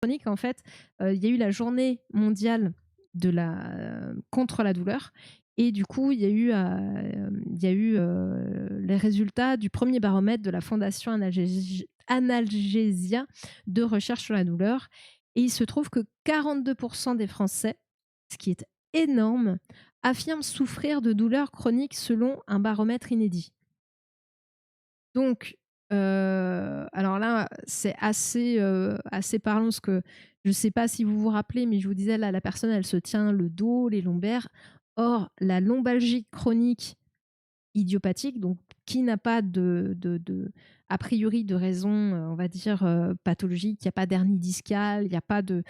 chronique, en fait, il y a eu la journée mondiale contre la douleur et du coup, il y a eu les résultats du premier baromètre de la Fondation Analgesia de recherche sur la douleur et il se trouve que 42% des Français, ce qui est énorme, affirment souffrir de douleurs chroniques selon un baromètre inédit. Donc, alors là, c'est assez parlant parce que je ne sais pas si vous vous rappelez, mais je vous disais, là, la personne, elle se tient le dos, les lombaires. Or, la lombalgie chronique idiopathique, donc qui n'a pas a priori de raison, on va dire, pathologique, il n'y a pas d'hernie discale, il n'y a pas de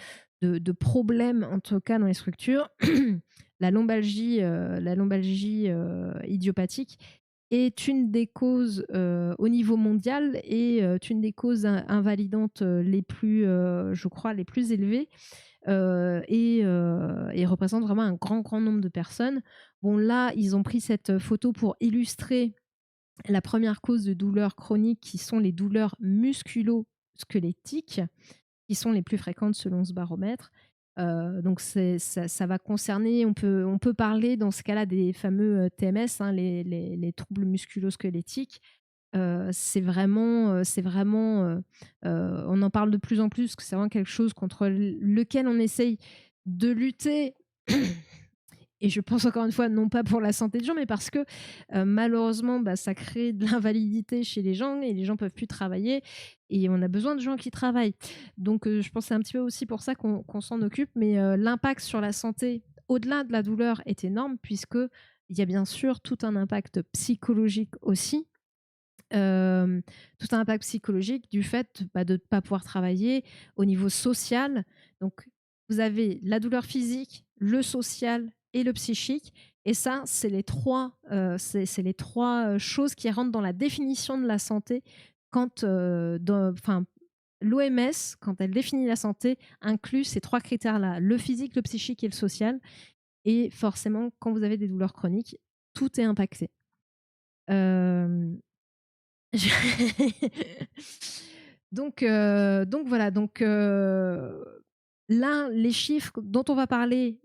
problème, en tout cas, dans les structures. La lombalgie idiopathique est une des causes au niveau mondial et une des causes invalidantes les plus, je crois, les plus élevées et représente vraiment un grand, grand nombre de personnes. Bon, là, ils ont pris cette photo pour illustrer la première cause de douleurs chroniques qui sont les douleurs musculo-squelettiques, qui sont les plus fréquentes selon ce baromètre. Donc ça va concerner, on peut parler dans ce cas-là des fameux TMS, hein, les troubles musculo-squelettiques. On en parle de plus en plus, parce que c'est vraiment quelque chose contre lequel on essaye de lutter. Et je pense encore une fois, non pas pour la santé des gens, mais parce que malheureusement, ça crée de l'invalidité chez les gens et les gens ne peuvent plus travailler et on a besoin de gens qui travaillent. Donc je pense que c'est un petit peu aussi pour ça qu'on s'en occupe, mais l'impact sur la santé, au-delà de la douleur, est énorme puisqu'il y a bien sûr tout un impact psychologique aussi. Tout un impact psychologique du fait de ne pas pouvoir travailler au niveau social. Donc, vous avez la douleur physique, le social et le psychique. Et ça, c'est les trois choses qui rentrent dans la définition de la santé quand l'OMS, quand elle définit la santé, inclut ces trois critères-là, le physique, le psychique et le social. Et forcément, quand vous avez des douleurs chroniques, tout est impacté. Donc voilà, là, les chiffres dont on va parler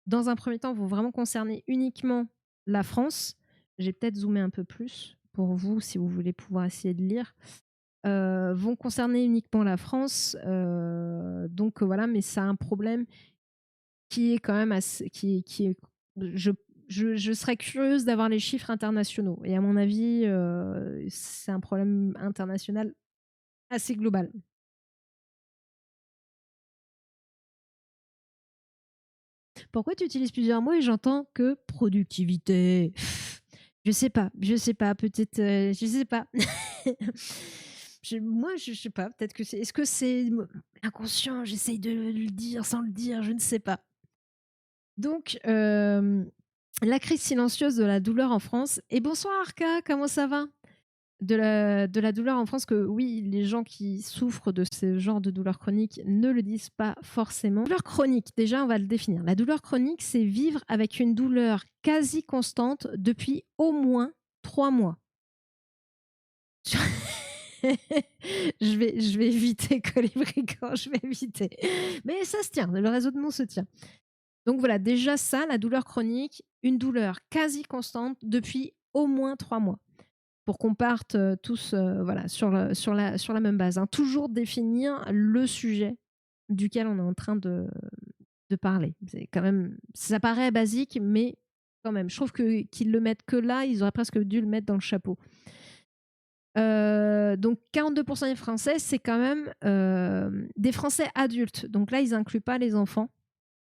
dans un premier temps vont vraiment concerner uniquement la France. J'ai peut-être zoomé un peu plus pour vous si vous voulez pouvoir essayer de lire. Vont concerner uniquement la France. Donc voilà, mais c'est un problème qui est quand même assez, qui est, je serais curieuse d'avoir les chiffres internationaux. Et à mon avis, c'est un problème international assez global. Pourquoi tu utilises plusieurs mots et j'entends que productivité? Je sais pas, peut-être, je sais pas. Moi, je sais pas, peut-être que c'est. Est-ce que c'est inconscient? J'essaye de le dire sans le dire, je ne sais pas. Donc, la crise silencieuse de la douleur en France. Et bonsoir Arca, comment ça va? De la douleur en France, que oui, les gens qui souffrent de ce genre de douleur chronique ne le disent pas forcément. Douleur chronique, déjà, on va le définir. La douleur chronique, c'est vivre avec une douleur quasi constante depuis au moins 3 mois. je vais éviter Colibri quand je vais éviter. Mais ça se tient, le raisonnement se tient. Donc voilà, déjà ça, la douleur chronique, une douleur quasi constante depuis au moins 3 mois. Pour qu'on parte tous voilà, sur la même base, hein. Toujours définir le sujet duquel on est en train de parler. C'est quand même, ça paraît basique, mais quand même, je trouve qu'ils le mettent que là, ils auraient presque dû le mettre dans le chapeau. Donc 42% des Français, c'est quand même des Français adultes. Donc là, ils n'incluent pas les enfants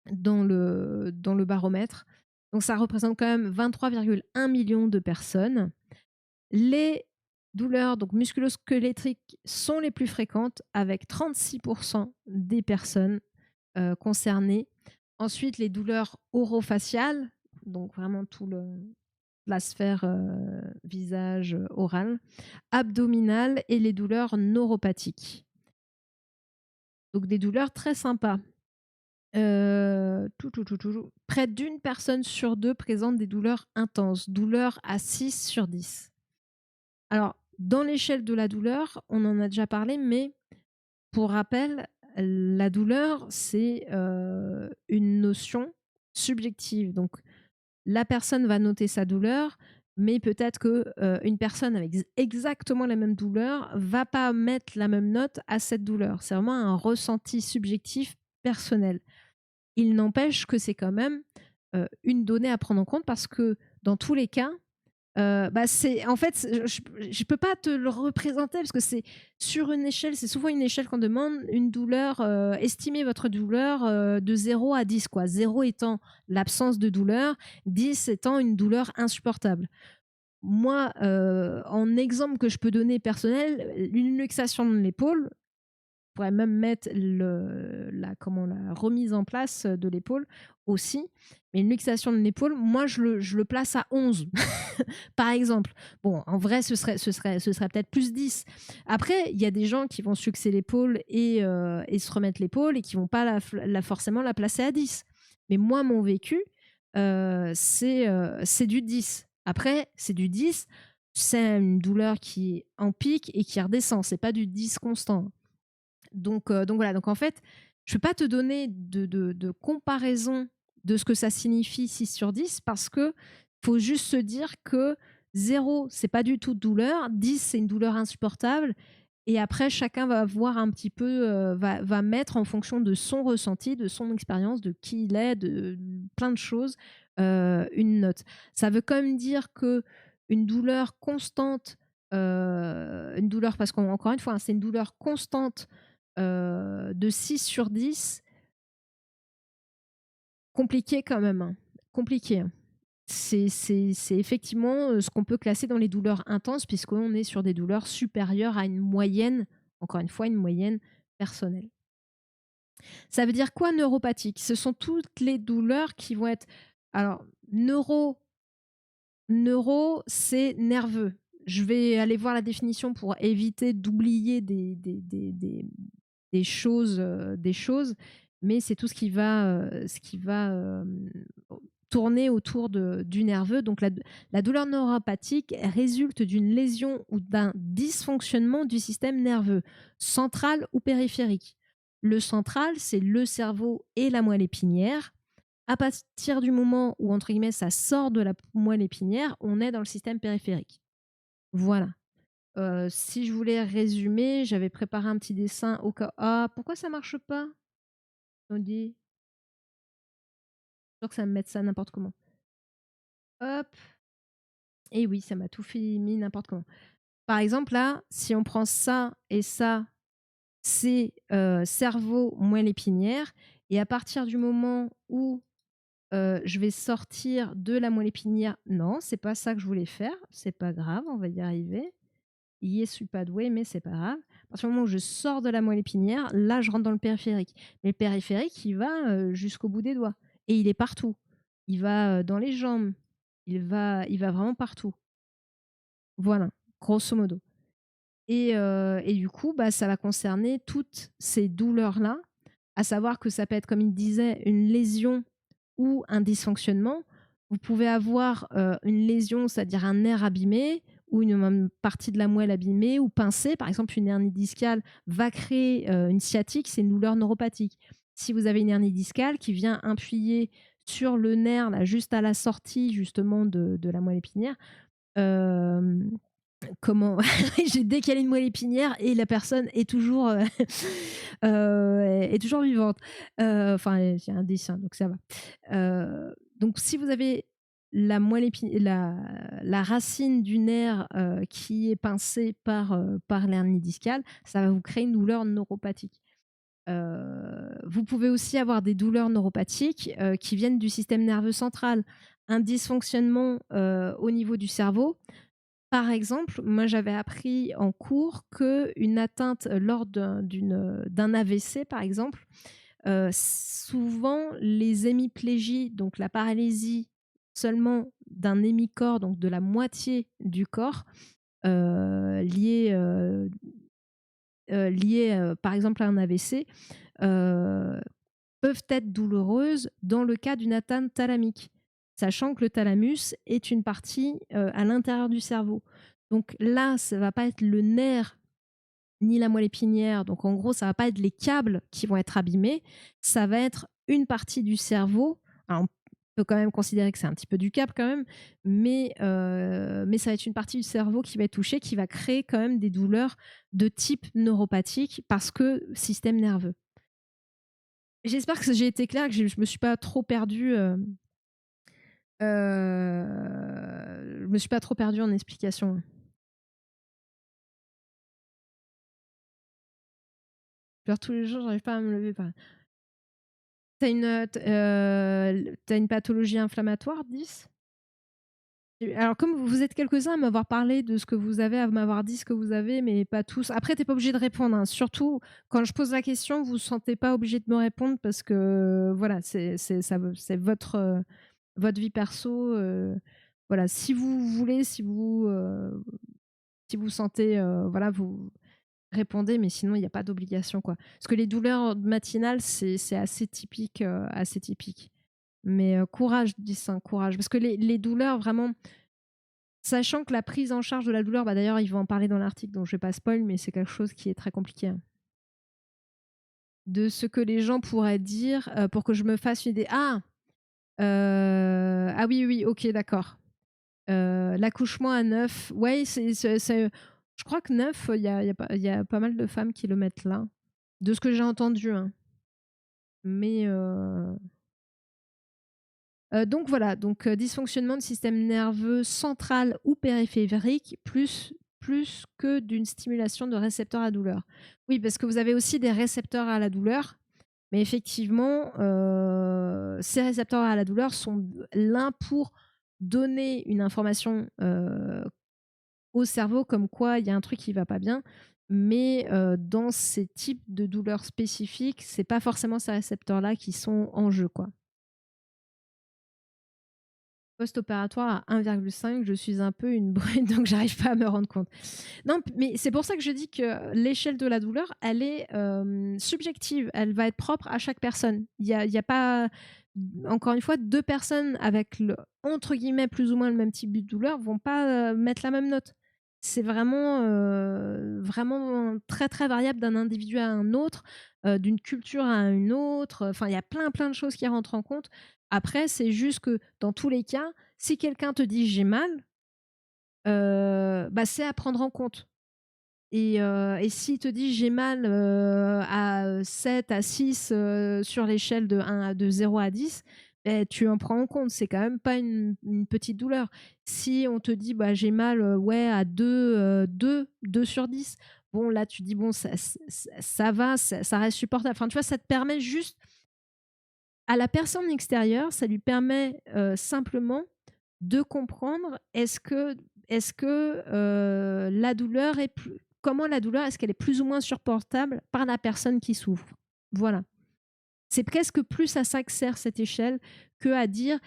dans le baromètre. Donc ça représente quand même 23,1 millions de personnes. Les douleurs donc musculo-squelettiques sont les plus fréquentes avec 36% des personnes concernées. Ensuite, les douleurs orofaciales, donc vraiment la sphère visage, oral, abdominale et les douleurs neuropathiques. Donc des douleurs très sympas. Près d'une personne sur deux présente des douleurs intenses, douleurs à 6 sur 10. Alors, dans l'échelle de la douleur, on en a déjà parlé, mais pour rappel, la douleur, c'est une notion subjective. Donc, la personne va noter sa douleur, mais peut-être que une personne avec exactement la même douleur va pas mettre la même note à cette douleur. C'est vraiment un ressenti subjectif personnel. Il n'empêche que c'est quand même une donnée à prendre en compte parce que dans tous les cas, c'est en fait, je peux pas te le représenter parce que c'est sur une échelle, c'est souvent une échelle qu'on demande, une douleur, estimez votre douleur de 0 à 10, quoi. 0 étant l'absence de douleur, 10 étant une douleur insupportable. Moi, en exemple que je peux donner personnel, une luxation de l'épaule, pourrait même mettre la remise en place de l'épaule aussi. Mais une luxation de l'épaule, moi, je le place à 11, par exemple. Bon, en vrai, ce serait peut-être plus 10. Après, il y a des gens qui vont se luxer l'épaule et se remettre l'épaule et qui vont pas forcément la placer à 10. Mais moi, mon vécu, c'est du 10. Après, c'est du 10, c'est une douleur qui est en pic et qui redescend. C'est pas du 10 constant. Donc voilà, donc en fait, je ne peux pas te donner de comparaison de ce que ça signifie 6 sur 10 parce que faut juste se dire que 0, c'est pas du tout de douleur, 10, c'est une douleur insupportable. Et après, chacun va voir un petit peu, va mettre en fonction de son ressenti, de son expérience, de qui il est, de plein de choses, une note. Ça veut quand même dire que une douleur constante, une douleur, parce qu'encore une fois, hein, c'est une douleur constante de 6 sur 10, compliqué quand même, hein. Compliqué, hein. C'est effectivement ce qu'on peut classer dans les douleurs intenses, puisqu'on est sur des douleurs supérieures à une moyenne, encore une fois, une moyenne personnelle. Ça veut dire quoi neuropathique? Ce sont toutes les douleurs qui vont être. Alors, neuro, c'est nerveux. Je vais aller voir la définition pour éviter d'oublier des choses, mais c'est tout ce qui va tourner autour du nerveux. Donc la douleur neuropathique résulte d'une lésion ou d'un dysfonctionnement du système nerveux, central ou périphérique. Le central, c'est le cerveau et la moelle épinière. À partir du moment où, entre guillemets, ça sort de la moelle épinière, on est dans le système périphérique. Voilà. Si je voulais résumer, j'avais préparé un petit dessin au cas. Ah, pourquoi ça marche pas? On dit. Je que ça va me mettre ça n'importe comment. Hop. Et oui, ça m'a tout mis n'importe comment. Par exemple, là, si on prend ça et ça, c'est cerveau, moelle épinière. Et à partir du moment où je vais sortir de la moelle épinière, non, c'est pas ça que je voulais faire. C'est pas grave, on va y arriver. Je suis pas douée, mais c'est pas grave. À partir du moment où je sors de la moelle épinière, là, je rentre dans le périphérique. Mais le périphérique, il va jusqu'au bout des doigts. Et il est partout. Il va dans les jambes. Il va vraiment partout. Voilà, grosso modo. Et du coup, ça va concerner toutes ces douleurs-là, à savoir que ça peut être, comme il disait, une lésion ou un dysfonctionnement. Vous pouvez avoir une lésion, c'est-à-dire un nerf abîmé ou une partie de la moelle abîmée ou pincée. Par exemple, une hernie discale va créer une sciatique, c'est une douleur neuropathique. Si vous avez une hernie discale qui vient appuyer sur le nerf, là, juste à la sortie justement de la moelle épinière, comment j'ai décalé une moelle épinière et la personne est toujours est toujours vivante. Enfin, il y a un dessin, donc ça va. Donc si vous avez la racine du nerf qui est pincée par l'hernie discale, ça va vous créer une douleur neuropathique. Vous pouvez aussi avoir des douleurs neuropathiques qui viennent du système nerveux central, un dysfonctionnement au niveau du cerveau. Par exemple, moi j'avais appris en cours qu'une atteinte lors d'un AVC, par exemple, souvent les hémiplégies, donc la paralysie seulement d'un hémicorps, donc de la moitié du corps, liée, par exemple à un AVC, peuvent être douloureuses dans le cas d'une atteinte thalamique, sachant que le thalamus est une partie à l'intérieur du cerveau. Donc là, ça ne va pas être le nerf ni la moelle épinière. Donc en gros, ça va pas être les câbles qui vont être abîmés, ça va être une partie du cerveau. Alors, on peut quand même considérer que c'est un petit peu du câble quand même, mais ça va être une partie du cerveau qui va être touchée, qui va créer quand même des douleurs de type neuropathique parce que système nerveux. J'espère que j'ai été claire, que je me suis pas trop perdue. Je me suis pas trop perdue en explications. Je pleure tous les jours, j'arrive pas à me lever. T'as une, t'as une pathologie inflammatoire, 10. Alors, comme vous êtes quelques-uns à m'avoir parlé de ce que vous avez, à m'avoir dit ce que vous avez, mais pas tous. Après, t'es pas obligé de répondre, hein. Surtout, quand je pose la question, vous ne sentez pas obligé de me répondre parce que voilà, c'est votre vie perso. Voilà, si vous voulez, si vous sentez, voilà, vous répondez, mais sinon, il n'y a pas d'obligation, quoi. Parce que les douleurs matinales, c'est assez typique, assez typique. Mais courage, 10, hein, courage. Parce que les douleurs, vraiment, sachant que la prise en charge de la douleur, bah d'ailleurs, ils vont en parler dans l'article, donc je vais pas spoil, mais c'est quelque chose qui est très compliqué, hein. De ce que les gens pourraient dire pour que je me fasse une idée. Ah oui, oui, ok, d'accord. L'accouchement à 9, ouais, je crois que 9, il y a pas mal de femmes qui le mettent là, de ce que j'ai entendu, hein. Mais donc voilà, donc dysfonctionnement du système nerveux central ou périphérique, plus que d'une stimulation de récepteurs à douleur. Oui, parce que vous avez aussi des récepteurs à la douleur, mais effectivement, ces récepteurs à la douleur sont l'un pour donner une information au cerveau comme quoi il y a un truc qui va pas bien, mais dans ces types de douleurs spécifiques, c'est pas forcément ces récepteurs-là qui sont en jeu, quoi. Post-opératoire à 1,5, je suis un peu une brute, donc j'arrive pas à me rendre compte. Non, mais c'est pour ça que je dis que l'échelle de la douleur, elle est subjective, elle va être propre à chaque personne. Il y a pas, encore une fois, deux personnes avec le, entre guillemets, plus ou moins le même type de douleur vont pas mettre la même note. C'est vraiment très très variable d'un individu à un autre, d'une culture à une autre. Enfin, il y a plein de choses qui rentrent en compte. Après, c'est juste que dans tous les cas, si quelqu'un te dit j'ai mal, bah, c'est à prendre en compte. Et s'il te dit j'ai mal à 7, à 6 sur l'échelle de 0 à 10, ben, tu en prends en compte. C'est quand même pas une petite douleur. Si on te dit bah, j'ai mal ouais, à 2 sur 10, bon là tu dis bon ça va, ça reste supportable. Enfin tu vois, ça te permet juste, à la personne extérieure, ça lui permet simplement de comprendre est-ce que la douleur est plus, comment la douleur, est-ce qu'elle est plus ou moins supportable par la personne qui souffre. Voilà. C'est presque plus à ça que sert cette échelle que à dire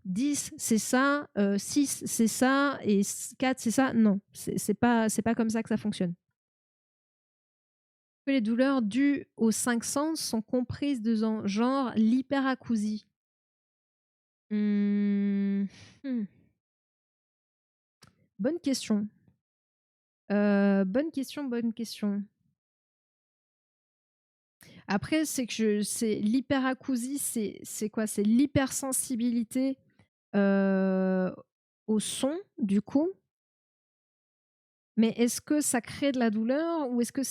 10 c'est ça, 6 c'est ça et 4 c'est ça. Non, c'est pas comme ça que ça fonctionne. Les douleurs dues aux cinq sens sont comprises de genre l'hyperacousie. Mmh. Mmh. Bonne question. Bonne question, bonne question. Après, c'est l'hyperacousie, c'est quoi? C'est l'hypersensibilité au son, du coup. Mais est-ce que ça crée de la douleur ou est-ce que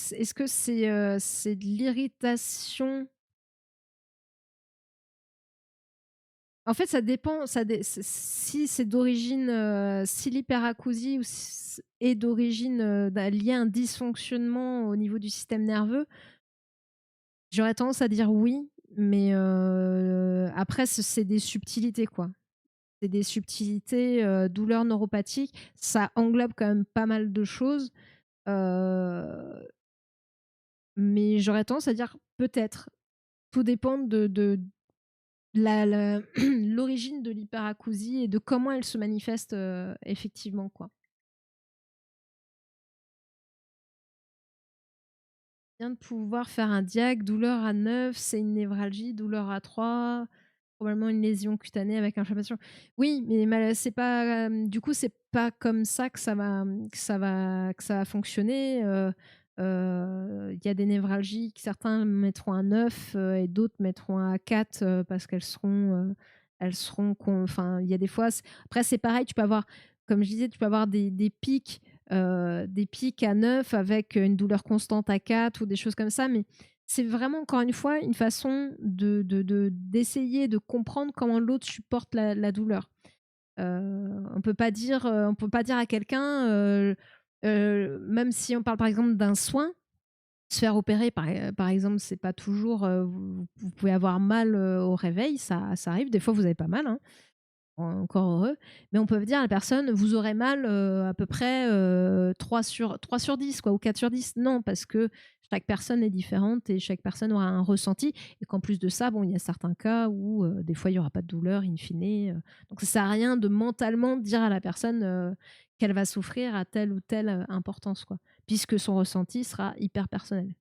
c'est de l'irritation? En fait, ça dépend. Si c'est d'origine, si l'hyperacousie est d'origine liée à un dysfonctionnement au niveau du système nerveux, j'aurais tendance à dire oui, mais après, c'est des subtilités, quoi. C'est des subtilités, douleurs neuropathiques. Ça englobe quand même pas mal de choses. Euh, mais j'aurais tendance à dire peut-être. Tout dépend de l'origine de l'hyperacousie et de comment elle se manifeste effectivement, quoi. Bien de pouvoir faire un diag, douleur à 9, c'est une névralgie, douleur à 3, probablement une lésion cutanée avec inflammation. Oui, mais c'est pas, du coup, c'est pas comme ça que ça va fonctionner. Il y a des névralgies que certains mettront à 9 et d'autres mettront à 4 parce elles seront enfin, il y a des fois. Après, c'est pareil, tu peux avoir, comme je disais, tu peux avoir des pics à 9 avec une douleur constante à 4 ou des choses comme ça, mais c'est vraiment, encore une fois, une façon d'essayer de comprendre comment l'autre supporte la douleur. On peut pas dire à quelqu'un, même si on parle par exemple d'un soin, se faire opérer par exemple, c'est pas toujours, vous pouvez avoir mal au réveil, ça arrive. Des fois, vous avez pas mal, hein, encore heureux, mais on peut dire à la personne, vous aurez mal à peu près 3 sur 10 quoi, ou 4 sur 10. Non, parce que chaque personne est différente et chaque personne aura un ressenti. Et qu'en plus de ça, bon, il y a certains cas où des fois il n'y aura pas de douleur in fine. Donc ça sert à rien de mentalement dire à la personne qu'elle va souffrir à telle ou telle importance, quoi, puisque son ressenti sera hyper personnel.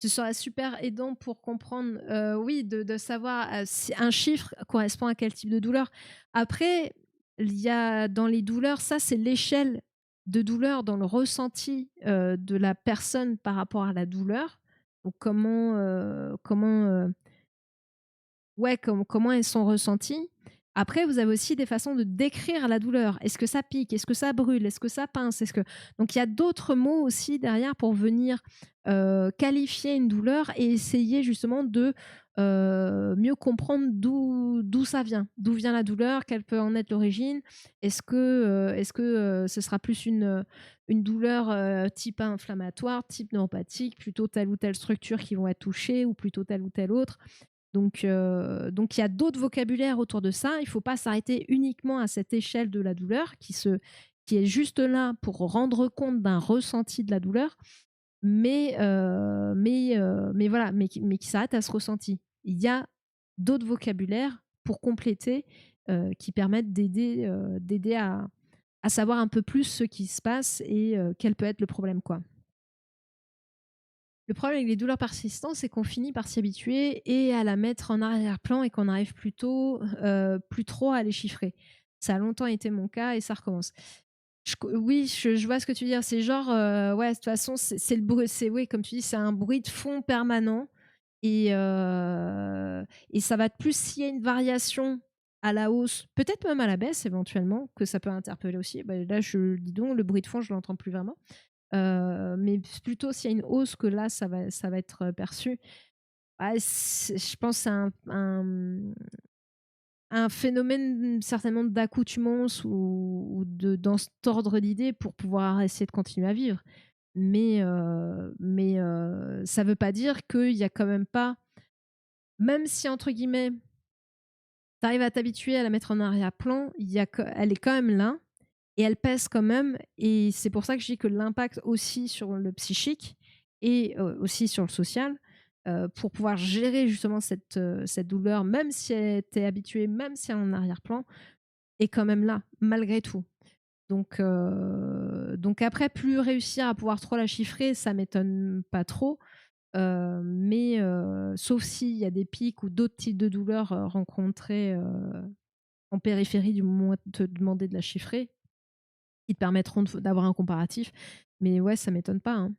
Ce serait super aidant pour comprendre, oui, de savoir, si un chiffre correspond à quel type de douleur. Après, il y a dans les douleurs, ça, c'est l'échelle de douleur dans le ressenti, de la personne par rapport à la douleur. Donc ouais, comment elles sont ressenties. Après, vous avez aussi des façons de décrire la douleur. Est-ce que ça pique? Est-ce que ça brûle? Est-ce que ça pince? Donc il y a d'autres mots aussi derrière pour venir qualifier une douleur et essayer justement de mieux comprendre d'où ça vient, d'où vient la douleur, quelle peut en être l'origine. Est-ce que ce sera plus une douleur type inflammatoire, type neuropathique, plutôt telle ou telle structure qui vont être touchées ou plutôt telle ou telle autre. Donc il y a d'autres vocabulaires autour de ça. Il ne faut pas s'arrêter uniquement à cette échelle de la douleur qui est juste là pour rendre compte d'un ressenti de la douleur, mais voilà, mais qui s'arrête à ce ressenti. Il y a d'autres vocabulaires pour compléter, qui permettent d'aider à savoir un peu plus ce qui se passe et quel peut être le problème, quoi. Le problème avec les douleurs persistantes, c'est qu'on finit par s'y habituer et à la mettre en arrière-plan et qu'on arrive plus trop à les chiffrer. Ça a longtemps été mon cas et ça recommence. Oui, je vois ce que tu veux dire. C'est genre, ouais, de toute façon, c'est le bruit, oui, comme tu dis, c'est un bruit de fond permanent et ça va être plus s'il y a une variation à la hausse, peut-être même à la baisse éventuellement, que ça peut interpeller aussi. Bah, là, dis donc, le bruit de fond, je l'entends plus vraiment. Mais plutôt s'il y a une hausse que là, ça va être perçu. Ah, je pense que c'est un phénomène certainement d'accoutumance ou dans cet ordre d'idées pour pouvoir essayer de continuer à vivre. Mais ça ne veut pas dire qu'il n'y a quand même pas, même si entre guillemets, tu arrives à t'habituer à la mettre en arrière-plan, elle est quand même là et elle pèse quand même. Et c'est pour ça que je dis que l'impact aussi sur le psychique et aussi sur le social, pour pouvoir gérer justement cette douleur, même si elle était habituée, même si elle est en arrière-plan, est quand même là, malgré tout. Donc après, plus réussir à pouvoir trop la chiffrer, ça m'étonne pas trop. Mais sauf s'il y a des pics ou d'autres types de douleurs rencontrées en périphérie du moment où on te demander de la chiffrer, qui te permettront d'avoir un comparatif. Mais ouais, ça m'étonne pas, hein.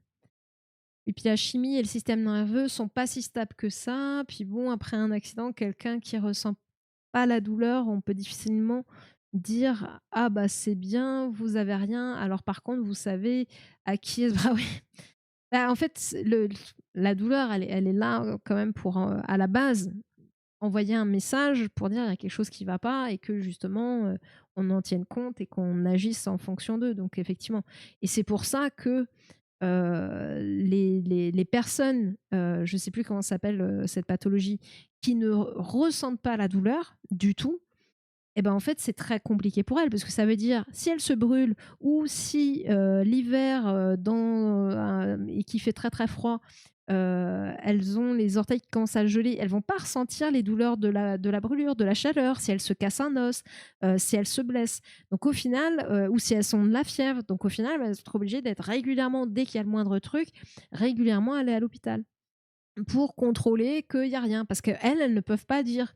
Et puis la chimie et le système nerveux sont pas si stables que ça. Puis bon, après un accident, quelqu'un qui ressent pas la douleur, on peut difficilement dire ah bah c'est bien, vous avez rien. Alors par contre, vous savez à qui est bah oui. Bah, en fait, la douleur, elle est là quand même pour à la base envoyer un message pour dire il y a quelque chose qui va pas et que justement on en tienne compte et qu'on agisse en fonction d'eux. Donc effectivement, et c'est pour ça que les personnes, je ne sais plus comment s'appelle cette pathologie, qui ne ressentent pas la douleur du tout, et ben en fait c'est très compliqué pour elles parce que ça veut dire si elles se brûlent ou si l'hiver et qu'il fait très très froid, elles ont les orteils qui commencent à geler, elles vont pas ressentir les douleurs de la brûlure, de la chaleur, si elles se cassent un os, si elles se blessent. Donc au final, ou si elles sont de la fièvre, donc au final, elles vont être obligées d'être régulièrement, dès qu'il y a le moindre truc, régulièrement aller à l'hôpital pour contrôler qu'il y a rien. Parce qu'elles ne peuvent pas dire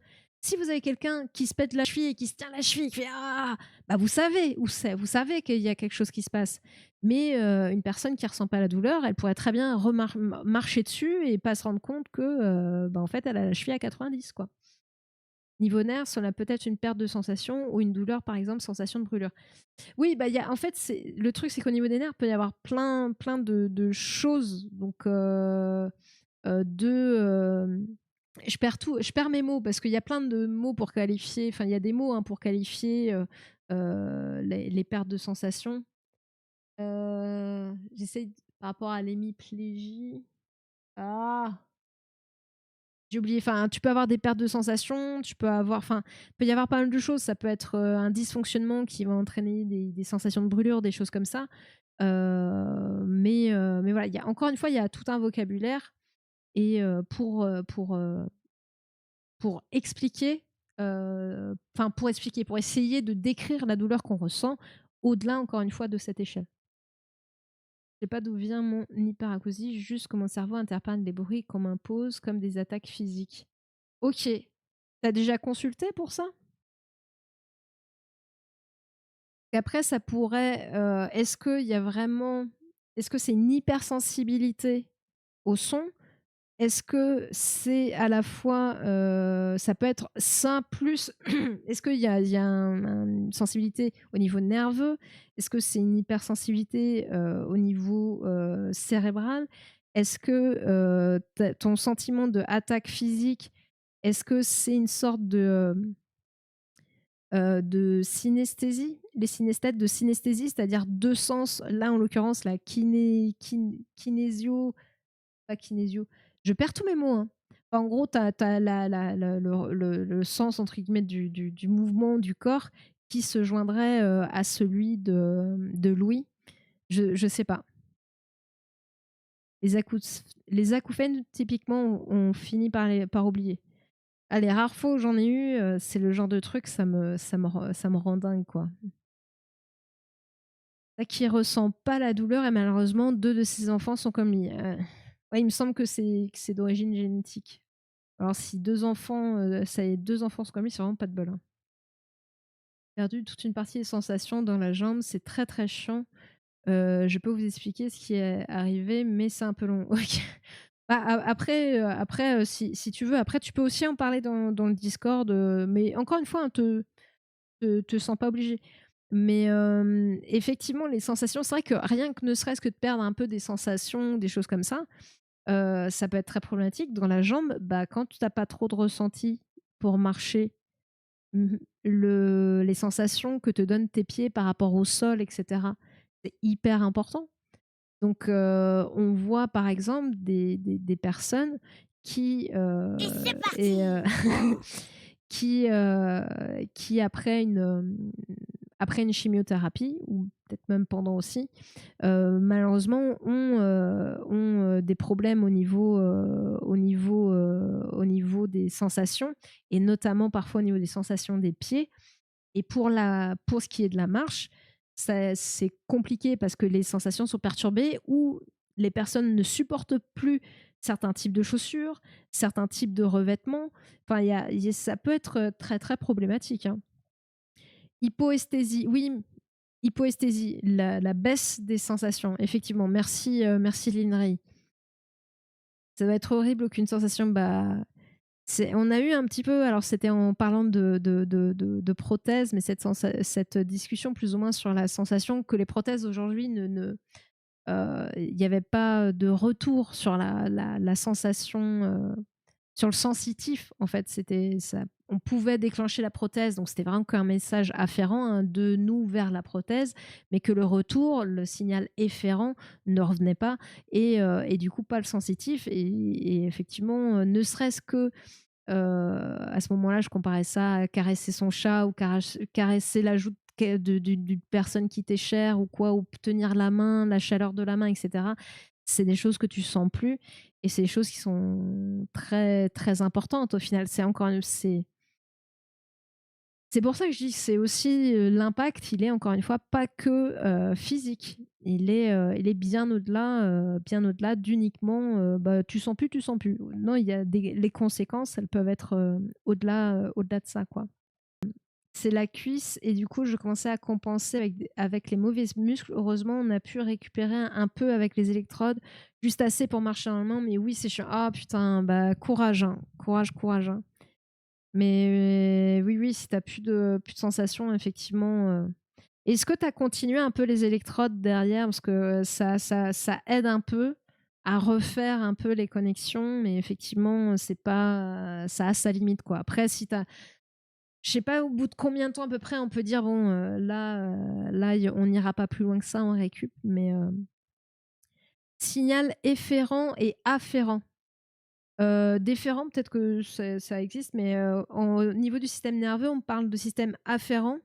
Si vous avez quelqu'un qui se pète la cheville et qui se tient la cheville, qui fait ah, bah vous savez où c'est, vous savez qu'il y a quelque chose qui se passe. Mais une personne qui ressent pas la douleur, elle pourrait très bien marcher dessus et pas se rendre compte que bah, en fait elle a la cheville à 90 quoi. Niveau nerf, cela peut être une perte de sensation ou une douleur, par exemple, sensation de brûlure. Oui, bah, en fait, le truc, c'est qu'au niveau des nerfs, il peut y avoir plein de choses. Donc, de. Je perds mes mots parce qu'il y a plein de mots pour qualifier. Enfin, il y a des mots hein, pour qualifier les pertes de sensations. J'essaye par rapport à l'hémiplégie. Ah! J'ai oublié, enfin, tu peux avoir des pertes de sensations, tu peux avoir, enfin, il peut y avoir pas mal de choses. Ça peut être un dysfonctionnement qui va entraîner des sensations de brûlure, des choses comme ça. Mais voilà, encore une fois, il y a tout un vocabulaire. Et pour expliquer, enfin, pour expliquer, pour essayer de décrire la douleur qu'on ressent, au-delà, encore une fois, de cette échelle. Je sais pas d'où vient mon hyperacousie, juste que mon cerveau interprète les bruits qu'on m'impose comme des attaques physiques. Ok. T'as déjà consulté pour ça? Après, ça pourrait. Est-ce qu'il y a vraiment. Est-ce que c'est une hypersensibilité au son? Est-ce que c'est à la fois. Ça peut être ça plus. Est-ce qu'il y a une sensibilité au niveau nerveux? Est-ce que c'est une hypersensibilité au niveau cérébral? Est-ce que ton sentiment de attaque physique, est-ce que c'est une sorte de synesthésie, les synesthètes de synesthésie, c'est-à-dire deux sens, là en l'occurrence la kinésio, pas kinésio, je perds tous mes mots. Hein. Enfin, en gros, tu as, le sens entre guillemets du mouvement du corps qui se joindrait à celui de Louis. Je sais pas. Les acouphènes, typiquement, on finit par oublier. Ah, les rares fois où j'en ai eu, c'est le genre de truc, ça me rend dingue, quoi. Qui ressent pas la douleur et malheureusement, 2 de ses enfants sont comme lui. Ouais, il me semble que c'est d'origine génétique. Alors si 2 enfants, ça y est, 2 enfants sont comme lui, c'est vraiment pas de bol, hein. Perdu toute une partie des sensations dans la jambe, c'est très, très chiant. Je peux vous expliquer ce qui est arrivé, mais c'est un peu long. OK. Bah, après, si tu veux, après tu peux aussi en parler dans le Discord, mais encore une fois, hein, te sens pas obligé. Mais effectivement, les sensations, c'est vrai que rien que ne serait-ce que de perdre un peu des sensations, des choses comme ça peut être très problématique. Dans la jambe, bah, quand tu n'as pas trop de ressenti pour marcher, les sensations que te donnent tes pieds par rapport au sol, etc., c'est hyper important. Donc, on voit par exemple des personnes qui, Et c'est et, parti. qui après une chimiothérapie, ou peut-être même pendant aussi, malheureusement ont des problèmes au niveau des sensations, et notamment parfois au niveau des sensations des pieds. Et pour ce qui est de la marche, c'est compliqué parce que les sensations sont perturbées, ou les personnes ne supportent plus certains types de chaussures, certains types de revêtements. Enfin, ça peut être très très problématique. Hein. Hypoesthésie, oui, hypoesthésie, la baisse des sensations, effectivement. Merci, merci Linrey. Ça va être horrible, aucune sensation. Bah, on a eu un petit peu, alors c'était en parlant de prothèses, mais cette discussion plus ou moins sur la sensation que les prothèses aujourd'hui il n'y avait pas de retour sur la sensation, sur le sensitif. En fait, on pouvait déclencher la prothèse, donc c'était vraiment qu'un message afférent, hein, de nous vers la prothèse, mais que le retour, le signal efférent ne revenait pas, et du coup pas le sensitif. Et effectivement, ne serait-ce que à ce moment-là, je comparais ça à caresser son chat, ou caresser la joue d'une personne qui t'est chère, ou quoi, ou tenir la main, la chaleur de la main, etc. C'est des choses que tu sens plus, et c'est des choses qui sont très très importantes au final. C'est C'est pour ça que je dis que c'est aussi l'impact, il est encore une fois pas que physique. Il est bien au-delà d'uniquement bah, tu sens plus, tu sens plus. Non, il y a les conséquences, elles peuvent être au-delà de ça, quoi. C'est la cuisse et du coup, je commençais à compenser avec les mauvais muscles. Heureusement, on a pu récupérer un peu avec les électrodes, juste assez pour marcher en main. Mais oui, c'est chiant. Ah putain, bah courage, hein. Courage, courage, hein. Mais oui, oui, si t'as plus de sensations, effectivement. Est-ce que tu as continué un peu les électrodes derrière? Parce que ça aide un peu à refaire un peu les connexions, mais effectivement, c'est pas, ça a sa limite, quoi. Après, si t'as, je sais pas au bout de combien de temps à peu près on peut dire, bon, là, on n'ira pas plus loin que ça en récup, mais signal efférent et afférent. Déférent, peut-être que ça existe, mais au niveau du système nerveux, on parle de système afférent,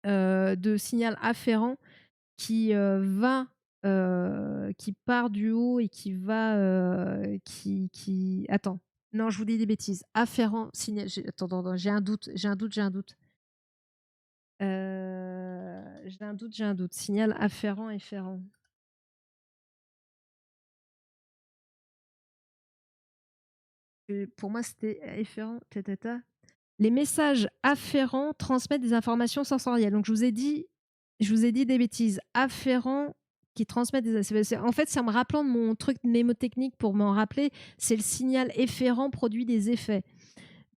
de signal afférent qui qui part du haut et qui va, Attends, non, je vous dis des bêtises. Afférent, signal. Attends, attends, attends, j'ai un doute, j'ai un doute, j'ai un doute. J'ai un doute, j'ai un doute. Signal afférent, efférent. Pour moi, c'était efférent. Les messages afférents transmettent des informations sensorielles. Donc, je vous ai dit des bêtises. Afférents qui transmettent des. En fait, c'est en me rappelant de mon truc mnémotechnique pour m'en rappeler, c'est le signal efférent produit des effets.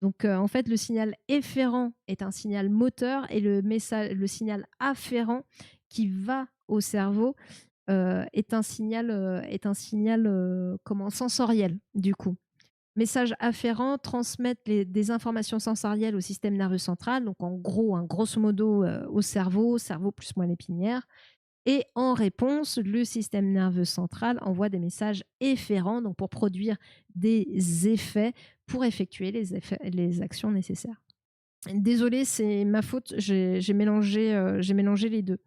Donc, en fait, le signal efférent est un signal moteur et le signal afférent qui va au cerveau est un signal comment, sensoriel, du coup. Messages afférents transmettent des informations sensorielles au système nerveux central, donc en gros, hein, grosso modo, au cerveau plus moelle épinière. Et en réponse, le système nerveux central envoie des messages efférents, donc pour produire des effets, pour effectuer les actions nécessaires. Désolée, c'est ma faute, j'ai mélangé les deux.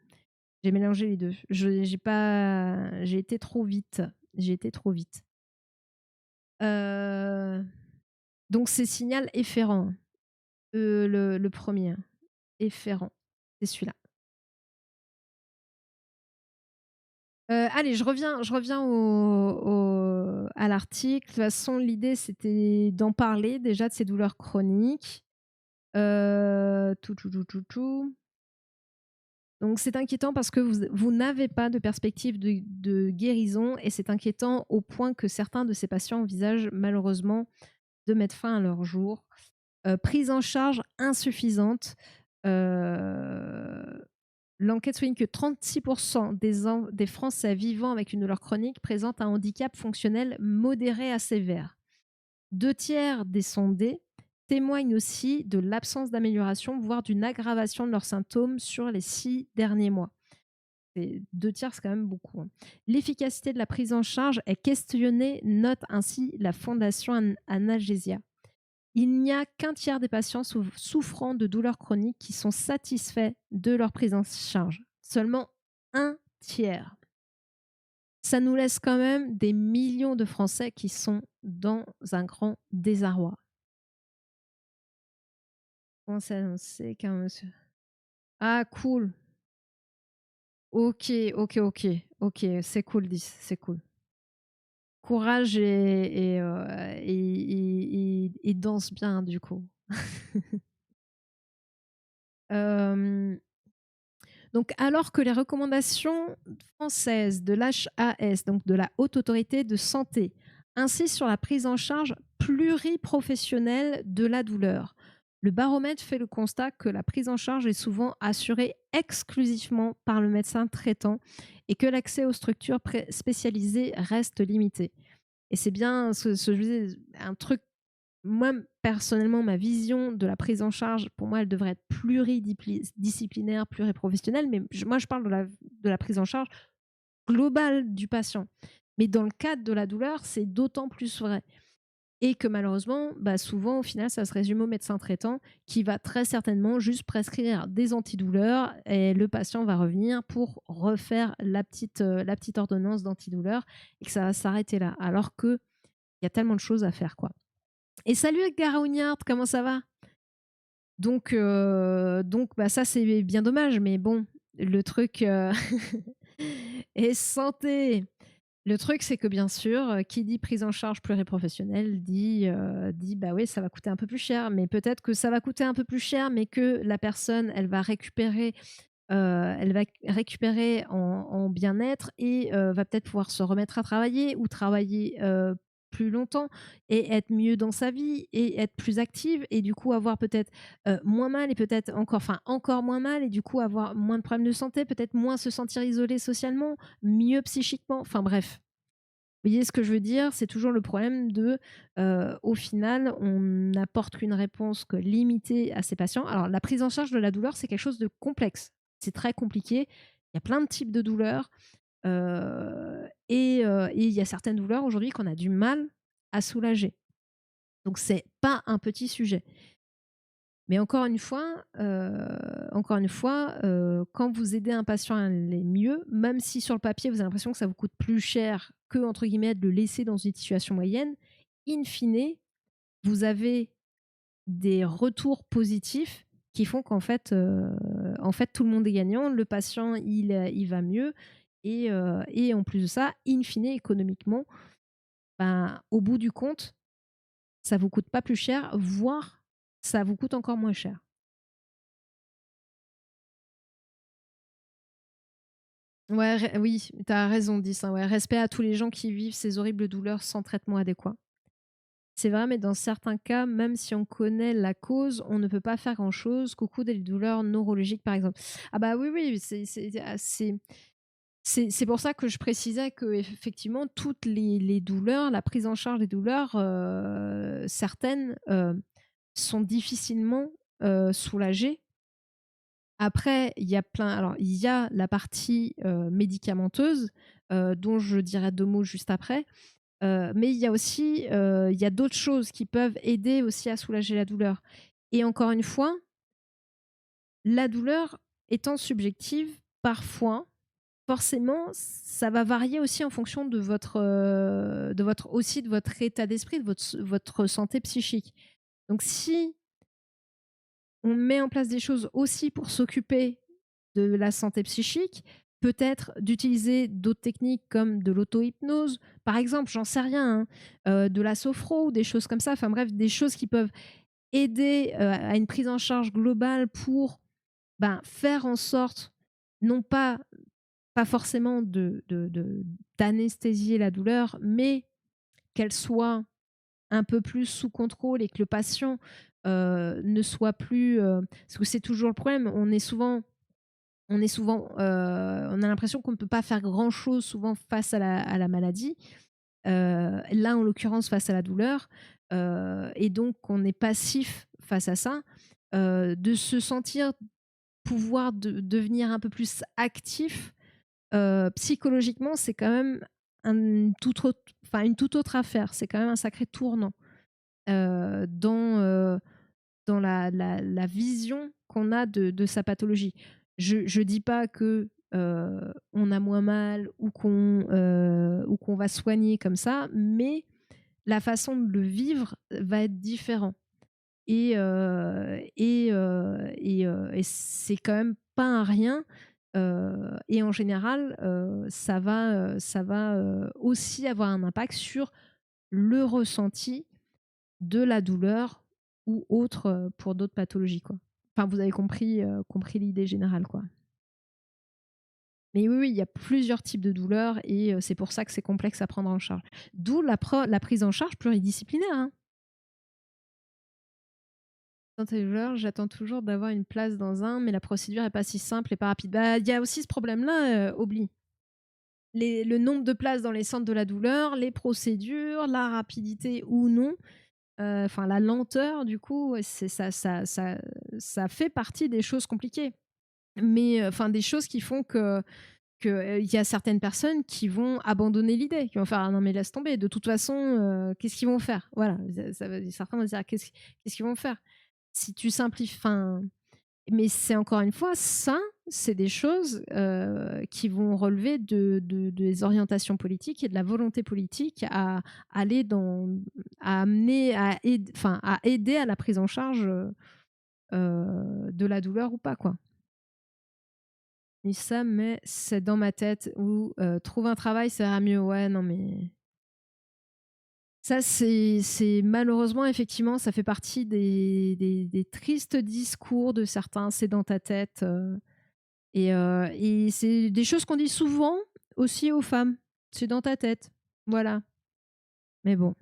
J'ai mélangé les deux. J'ai été trop vite. J'ai été trop vite. Donc c'est signal efférent, le premier. Efférent, c'est celui-là. Allez, je reviens à l'article. De toute façon, l'idée, c'était d'en parler déjà de ces douleurs chroniques. Tout. Donc c'est inquiétant parce que vous n'avez pas de perspective de guérison et c'est inquiétant au point que certains de ces patients envisagent malheureusement de mettre fin à leur jour. Prise en charge insuffisante. L'enquête souligne que 36% des Français vivant avec une douleur chronique présentent un handicap fonctionnel modéré à sévère. 2 tiers des sondés témoignent aussi de l'absence d'amélioration, voire d'une aggravation de leurs symptômes sur les 6 derniers mois. 2 tiers, c'est quand même beaucoup, hein. L'efficacité de la prise en charge est questionnée, note ainsi la Fondation Analgesia. Il n'y a qu'un tiers des patients souffrant de douleurs chroniques qui sont satisfaits de leur prise en charge. Seulement un tiers. Ça nous laisse quand même des millions de Français qui sont dans un grand désarroi. Comment c'est annoncé qu'un monsieur. Ah, cool. Ok, ok. C'est cool, 10. C'est cool. Courage et danse bien, du coup. Donc, alors que les recommandations françaises de l'HAS, donc de la Haute Autorité de Santé, insistent sur la prise en charge pluriprofessionnelle de la douleur, le baromètre fait le constat que la prise en charge est souvent assurée exclusivement par le médecin traitant et que l'accès aux structures spécialisées reste limité. Et c'est bien ce je disais, un truc, moi, personnellement, ma vision de la prise en charge, pour moi, elle devrait être pluridisciplinaire, pluriprofessionnelle, mais moi, je parle de la prise en charge globale du patient. Mais dans le cadre de la douleur, c'est d'autant plus vrai. Et que malheureusement, bah souvent, au final, ça se résume au médecin traitant qui va très certainement juste prescrire des antidouleurs et le patient va revenir pour refaire la petite ordonnance d'antidouleur et que ça va s'arrêter là. Alors qu'il y a tellement de choses à faire, quoi. Et salut Garaougnard, comment ça va? Donc bah, ça, c'est bien dommage, mais bon, le truc est santé. Le truc, c'est que bien sûr, qui dit prise en charge pluriprofessionnelle dit bah oui, ça va coûter un peu plus cher. Mais peut-être que ça va coûter un peu plus cher, mais que la personne, elle va récupérer en bien-être et va peut-être pouvoir se remettre à travailler ou travailler plus longtemps et être mieux dans sa vie et être plus active et du coup avoir peut-être moins mal et peut-être encore moins mal et du coup avoir moins de problèmes de santé, peut-être moins se sentir isolé socialement, mieux psychiquement, enfin bref. Vous voyez ce que je veux dire? C'est toujours le problème au final, on n'apporte qu'une réponse que limitée à ces patients. Alors, la prise en charge de la douleur, c'est quelque chose de complexe. C'est très compliqué. Il y a plein de types de douleurs. Et il y a certaines douleurs aujourd'hui qu'on a du mal à soulager. Donc, c'est pas un petit sujet. Mais quand vous aidez un patient à aller mieux, même si sur le papier, vous avez l'impression que ça vous coûte plus cher que, entre guillemets, de le laisser dans une situation moyenne, in fine, vous avez des retours positifs qui font qu'en fait, tout le monde est gagnant. Le patient, il va mieux. Et en plus de ça, in fine, économiquement, ben, au bout du compte, ça vous coûte pas plus cher, voire ça vous coûte encore moins cher. Ouais, oui, tu as raison, 10, hein, ouais. Respect à tous les gens qui vivent ces horribles douleurs sans traitement adéquat. C'est vrai, mais dans certains cas, même si on connaît la cause, on ne peut pas faire grand-chose. Coucou des douleurs neurologiques, par exemple. Ah bah oui, oui, c'est pour ça que je précisais que effectivement toutes les douleurs, la prise en charge des douleurs, certaines sont difficilement soulagées. Après, il y a la partie médicamenteuse, dont je dirai deux mots juste après. Mais il y a aussi il y a d'autres choses qui peuvent aider aussi à soulager la douleur. Et encore une fois, la douleur étant subjective, parfois, forcément, ça va varier aussi en fonction de votre état d'esprit, de votre santé psychique. Donc si on met en place des choses aussi pour s'occuper de la santé psychique, peut-être d'utiliser d'autres techniques comme de l'auto-hypnose, par exemple, j'en sais rien, hein, de la sophro ou des choses comme ça, enfin bref, des choses qui peuvent aider à une prise en charge globale pour ben, faire en sorte, non pas forcément d'anesthésier la douleur, mais qu'elle soit un peu plus sous contrôle et que le patient ne soit plus... parce que c'est toujours le problème, on a l'impression qu'on ne peut pas faire grand-chose souvent face à la maladie. Là, en l'occurrence, face à la douleur. Et donc, on est passif face à ça. De se sentir pouvoir devenir un peu plus actif, psychologiquement, c'est quand même une toute autre affaire. C'est quand même un sacré tournant euh, dans, euh, dans la vision qu'on a de sa pathologie. Je dis pas que on a moins mal ou qu'on va soigner comme ça, mais la façon de le vivre va être différente. Et c'est quand même pas un rien. Et en général, ça va aussi avoir un impact sur le ressenti de la douleur ou autre pour d'autres pathologies, quoi. Enfin, vous avez compris l'idée générale, quoi. Mais oui, oui, il y a plusieurs types de douleurs et c'est pour ça que c'est complexe à prendre en charge. D'où la prise en charge pluridisciplinaire, hein. Dans tes douleurs, j'attends toujours d'avoir une place dans un, mais la procédure est pas si simple et pas rapide. Bah, il y a aussi ce problème-là, oublie. Le nombre de places dans les centres de la douleur, les procédures, la rapidité ou non, enfin la lenteur, du coup, ouais, ça fait partie des choses compliquées. Mais enfin, des choses qui font que il y a certaines personnes qui vont abandonner l'idée, qui vont faire ah non mais laisse tomber. De toute façon, qu'est-ce qu'ils vont faire? Voilà, certains vont se dire qu'est-ce qu'ils vont faire? Si tu simplifies, enfin, mais c'est encore une fois ça, c'est des choses qui vont relever des orientations politiques et de la volonté politique à aller à amener, enfin, à aider à la prise en charge. de la douleur ou pas, quoi. Ni ça, mais c'est dans ma tête ou trouve un travail, ça ira mieux. Ouais, non, mais ça, c'est malheureusement, effectivement, ça fait partie des tristes discours de certains. C'est dans ta tête. Et c'est des choses qu'on dit souvent aussi aux femmes. C'est dans ta tête. Voilà. Mais bon.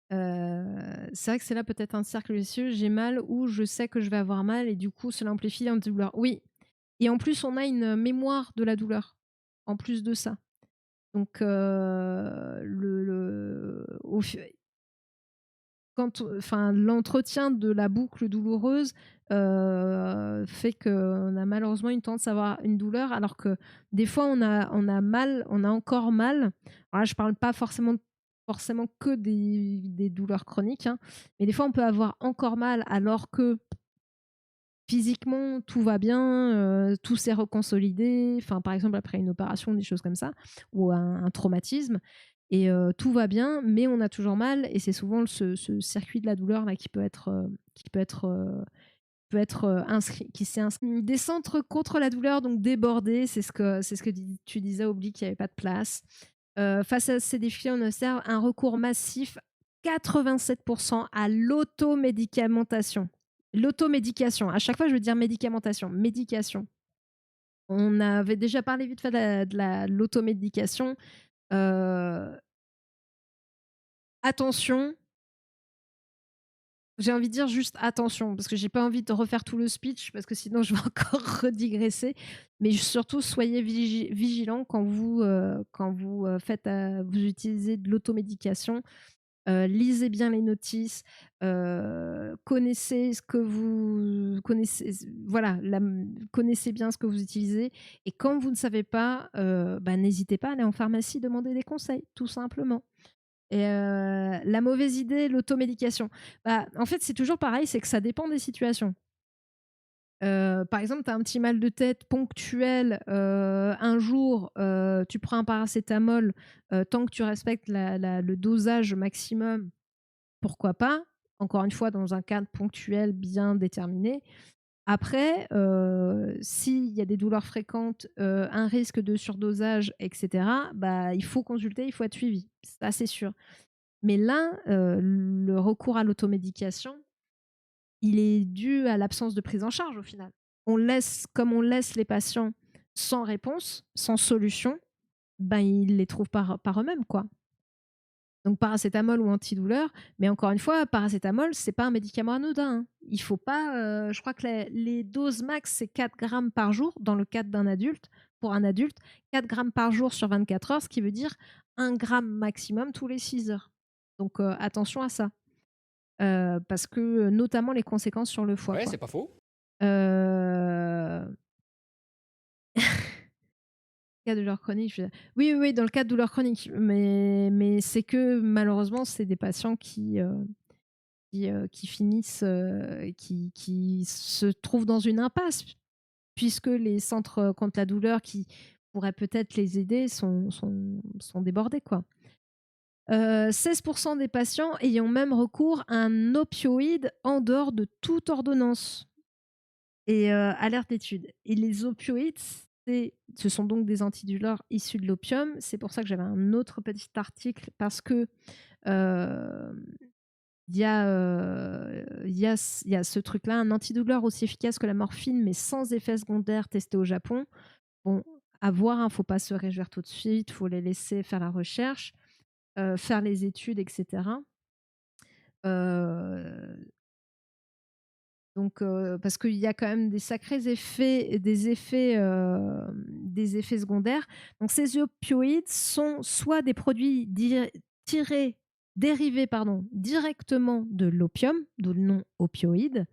C'est vrai que c'est là peut-être un cercle vicieux. J'ai mal ou je sais que je vais avoir mal et du coup, cela amplifie la douleur. Oui. Et en plus, on a une mémoire de la douleur. En plus de ça. Donc, quand, enfin, l'entretien de la boucle douloureuse fait qu'on a malheureusement une tendance à avoir une douleur, alors que des fois on a mal, on a encore mal. Alors là, je parle pas forcément que des douleurs chroniques, hein, mais des fois on peut avoir encore mal alors que physiquement tout va bien, tout s'est reconsolidé. Enfin, par exemple après une opération, des choses comme ça, ou un traumatisme. Et tout va bien, mais on a toujours mal, et c'est souvent ce circuit de la douleur là qui peut être inscrit, qui s'est inscrit. Des centres contre la douleur, donc débordés, c'est ce que tu disais, oublie qu'il n'y avait pas de place. Face à ces défis, on observe un recours massif, 87%, à l'automédicamentation. L'automédication. À chaque fois, je veux dire médicamentation. Médication. On avait déjà parlé vite fait de l'automédication. Attention, j'ai envie de dire juste attention, parce que j'ai pas envie de refaire tout le speech, parce que sinon je vais encore redigresser. Mais surtout, soyez vigilants quand vous vous utilisez de l'automédication. Lisez bien les notices, connaissez ce que vous connaissez, voilà, connaissez bien ce que vous utilisez. Et quand vous ne savez pas, n'hésitez pas à aller en pharmacie demander des conseils, tout simplement. Et la mauvaise idée, l'automédication. En fait, c'est toujours pareil, c'est que ça dépend des situations. Par exemple, tu as un petit mal de tête ponctuel, un jour, tu prends un paracétamol, tant que tu respectes le dosage maximum, pourquoi pas? Encore une fois, dans un cadre ponctuel bien déterminé. Après, s'il y a des douleurs fréquentes, un risque de surdosage, et cetera, il faut consulter, il faut être suivi. Ça, c'est sûr. Mais là, le recours à l'automédication, il est dû à l'absence de prise en charge au final. Comme on laisse les patients sans réponse, sans solution, ils les trouvent par eux-mêmes, quoi. Donc paracétamol ou antidouleur, mais encore une fois, paracétamol, c'est pas un médicament anodin, hein. Il faut pas, je crois que les doses max, c'est 4 grammes par jour dans le cadre d'un adulte. Pour un adulte, 4 grammes par jour sur 24 heures, ce qui veut dire 1 gramme maximum tous les 6 heures. Donc attention à ça. Parce que notamment les conséquences sur le foie, Ouais, quoi. c'est pas faux. Cas de douleur chronique, oui, oui, oui, dans le cas de douleur chronique, mais c'est que malheureusement, c'est des patients qui finissent, qui se trouvent dans une impasse, puisque les centres contre la douleur qui pourraient peut-être les aider sont débordés, quoi. 16% des patients ayant même recours à un opioïde en dehors de toute ordonnance. Et alerte d'étude. Et les opioïdes, ce sont donc des antidouleurs issus de l'opium. C'est pour ça que j'avais un autre petit article, parce que il y a, il y a ce truc-là, un antidouleur aussi efficace que la morphine, mais sans effet secondaire, testé au Japon. Bon, à voir, hein, faut pas se réjouir tout de suite, faut les laisser faire la recherche, faire les études, etc. Donc, parce qu'il y a quand même des sacrés effets, des effets secondaires. Donc, ces opioïdes sont soit des produits dérivés, pardon, directement de l'opium, d'où le nom opioïde,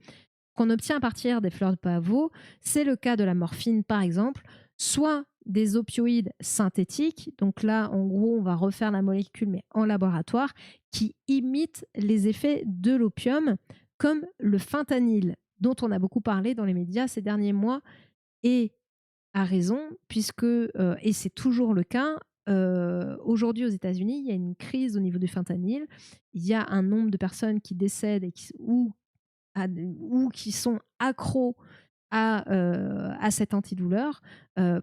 qu'on obtient à partir des fleurs de pavot. C'est le cas de la morphine, par exemple, soit des opioïdes synthétiques. Donc là, en gros, on va refaire la molécule, mais en laboratoire, qui imitent les effets de l'opium, comme le fentanyl, dont on a beaucoup parlé dans les médias ces derniers mois, et à raison, puisque, et c'est toujours le cas, aujourd'hui aux États-Unis, il y a une crise au niveau du fentanyl. Il y a un nombre de personnes qui décèdent ou ou qui sont accros à cet antidouleur,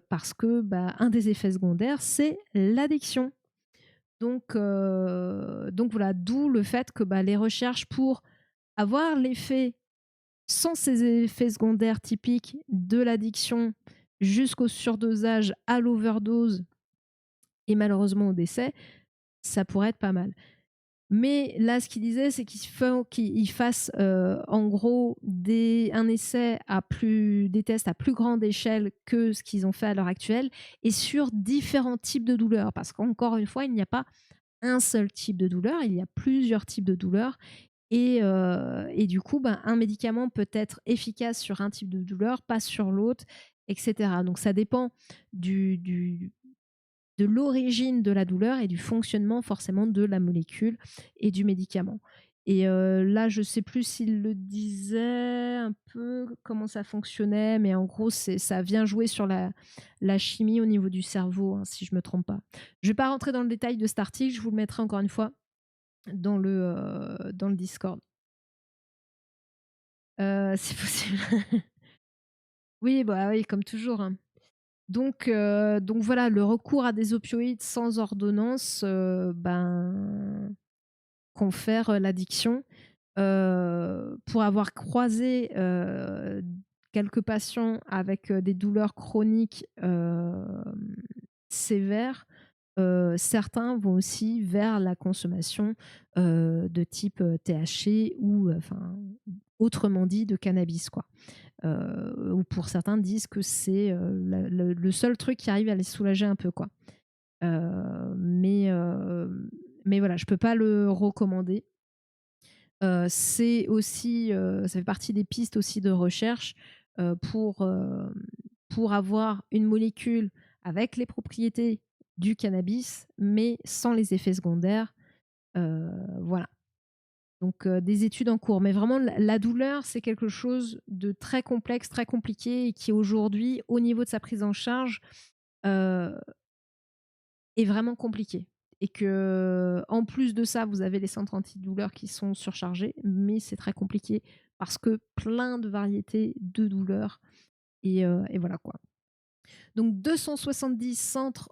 parce que un des effets secondaires, c'est l'addiction. Donc voilà, d'où le fait que les recherches pour avoir l'effet sans ces effets secondaires typiques de l'addiction jusqu'au surdosage, à l'overdose et malheureusement au décès, ça pourrait être pas mal. Mais là, ce qu'il disait, c'est qu'il faut qu'il fasse en gros un essai des tests à plus grande échelle que ce qu'ils ont fait à l'heure actuelle et sur différents types de douleurs. Parce qu'encore une fois, il n'y a pas un seul type de douleur, il y a plusieurs types de douleurs. Et du coup, un médicament peut être efficace sur un type de douleur, pas sur l'autre, etc. Donc ça dépend de l'origine de la douleur et du fonctionnement forcément de la molécule et du médicament. Et là, je ne sais plus s'il le disait un peu comment ça fonctionnait, mais en gros, ça vient jouer sur la chimie au niveau du cerveau, hein, si je ne me trompe pas. Je ne vais pas rentrer dans le détail de cet article, je vous le mettrai encore une fois dans le Discord. C'est possible. Oui, oui, comme toujours, hein. Donc voilà, le recours à des opioïdes sans ordonnance, confère l'addiction. Pour avoir croisé quelques patients avec des douleurs chroniques sévères, certains vont aussi vers la consommation de type THC ou, autrement dit, de cannabis, quoi. Ou pour certains disent que c'est le seul truc qui arrive à les soulager un peu, quoi. Mais voilà, je peux pas le recommander. C'est aussi, ça fait partie des pistes aussi de recherche pour avoir une molécule avec les propriétés du cannabis, mais sans les effets secondaires. Voilà. Donc des études en cours. Mais vraiment, la douleur, c'est quelque chose de très complexe, très compliqué et qui aujourd'hui, au niveau de sa prise en charge, euh, est vraiment compliqué. Et que, en plus de ça, vous avez les centres antidouleurs qui sont surchargés, mais c'est très compliqué parce que plein de variétés de douleurs. Et voilà quoi. Donc 270 centres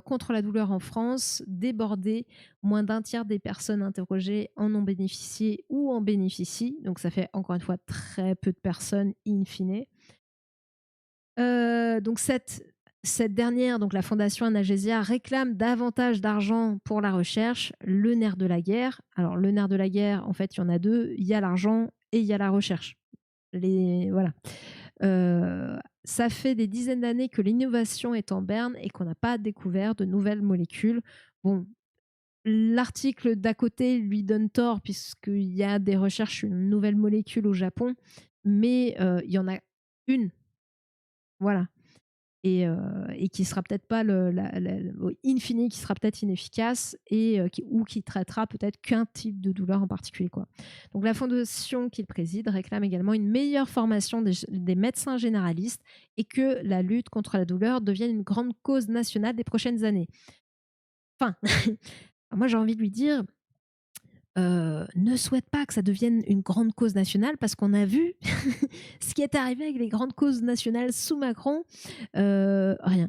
contre la douleur en France, débordés, moins d'un tiers des personnes interrogées en ont bénéficié ou en bénéficient. Donc ça fait encore une fois très peu de personnes in fine. Donc cette dernière, donc la Fondation Analgesia, réclame davantage d'argent pour la recherche, le nerf de la guerre. Alors le nerf de la guerre, en fait, il y en a deux, il y a l'argent et il y a la recherche. Voilà. Ça fait des dizaines d'années que l'innovation est en berne et qu'on n'a pas découvert de nouvelles molécules. Bon, l'article d'à côté lui donne tort puisqu'il y a des recherches sur une nouvelle molécule au Japon, mais il y en a une. Voilà. Et qui sera peut-être pas in fine, qui sera peut-être inefficace et ou qui traitera peut-être qu'un type de douleur en particulier, quoi. Donc la fondation qu'il préside réclame également une meilleure formation des médecins généralistes et que la lutte contre la douleur devienne une grande cause nationale des prochaines années. Enfin, moi j'ai envie de lui dire, ne souhaite pas que ça devienne une grande cause nationale parce qu'on a vu ce qui est arrivé avec les grandes causes nationales sous Macron. Rien.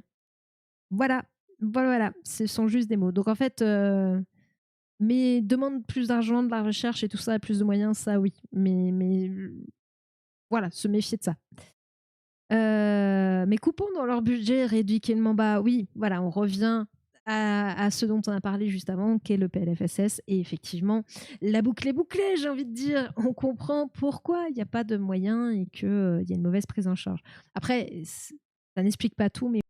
Voilà, voilà, ce sont juste des mots. Donc en fait, mais demande plus d'argent, de la recherche et tout ça, plus de moyens, ça oui. Mais voilà, se méfier de ça. Mais coupons dans leur budget ridiculement bas. Oui, voilà, on revient à ce dont on a parlé juste avant, qu'est le PLFSS. Et effectivement, la boucle est bouclée, j'ai envie de dire. On comprend pourquoi il n'y a pas de moyens et qu'il y a une mauvaise prise en charge. Après, ça n'explique pas tout, mais